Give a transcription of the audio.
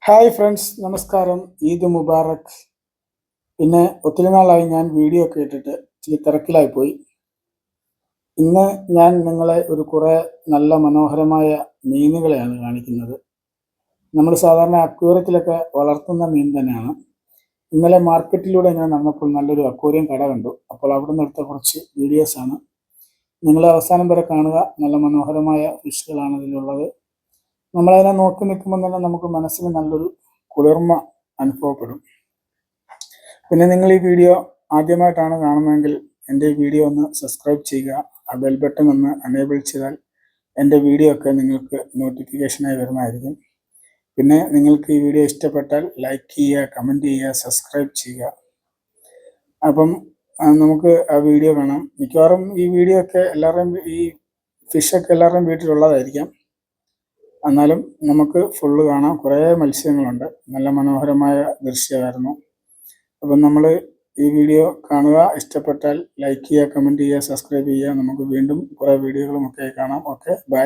Hi friends, നമസ്കാരം. ഈദ് മുബാറക്. പിന്നെ ഒത്തിരി നാളായി ഞാൻ വീഡിയോ ഒക്കെ ഇട്ടിട്ട് ഇച്ചിരി തിരക്കിലായി പോയി. ഇന്ന് ഞാൻ നിങ്ങളെ കുറേ നല്ല മനോഹരമായ മീനുകളെയാണ് കാണിക്കുന്നത്. നമ്മൾ സാധാരണ അക്വേറിയത്തിലൊക്കെ വളർത്തുന്ന മീൻ തന്നെയാണ്. ഇന്നലെ മാർക്കറ്റിലൂടെ ഞാൻ നടന്നപ്പോൾ നല്ലൊരു അക്വേറിയം കട കണ്ടു. അപ്പോൾ അവിടെ നിന്ന് എടുത്ത കുറച്ച് വീഡിയോസാണ്. നിങ്ങൾ അവസാനം വരെ കാണുക. നല്ല മനോഹരമായ ഫിഷുകളാണ് ഇതിലുള്ളത്. നമ്മളതിനെ നോക്കി നിൽക്കുമ്പോൾ തന്നെ നമുക്ക് മനസ്സിന് നല്ലൊരു കുളിർമ അനുഭവപ്പെടും. പിന്നെ നിങ്ങൾ ഈ വീഡിയോ ആദ്യമായിട്ടാണ് കാണുന്നതെങ്കിൽ എൻ്റെ ഈ വീഡിയോ ഒന്ന് സബ്സ്ക്രൈബ് ചെയ്യുക. ആ ബെൽ ബട്ടൺ ഒന്ന് എനേബിൾ ചെയ്താൽ എൻ്റെ വീഡിയോ ഒക്കെ നിങ്ങൾക്ക് നോട്ടിഫിക്കേഷനായി വരുന്നതായിരിക്കും. പിന്നെ നിങ്ങൾക്ക് ഈ വീഡിയോ ഇഷ്ടപ്പെട്ടാൽ ലൈക്ക് ചെയ്യുക, കമൻറ്റ് ചെയ്യുക, സബ്സ്ക്രൈബ് ചെയ്യുക. അപ്പം നമുക്ക് ആ വീഡിയോ കാണാം. മിക്കവാറും ഈ വീഡിയോ ഒക്കെ ഈ ഫിഷൊക്കെ എല്ലാവരുടെയും വീട്ടിലുള്ളതായിരിക്കാം. എന്നാലും നമുക്ക് ഫുള്ള് കാണാം. കുറേ മത്സ്യങ്ങളുണ്ട്. നല്ല മനോഹരമായ ദൃശ്യമായിരുന്നു. അപ്പം നമ്മൾ ഈ വീഡിയോ കാണുക. ഇഷ്ടപ്പെട്ടാൽ ലൈക്ക് ചെയ്യുക, കമൻറ്റ് ചെയ്യുക, സബ്സ്ക്രൈബ് ചെയ്യുക. നമുക്ക് വീണ്ടും കുറേ വീഡിയോകളുമൊക്കെ കാണാം. Okay, by.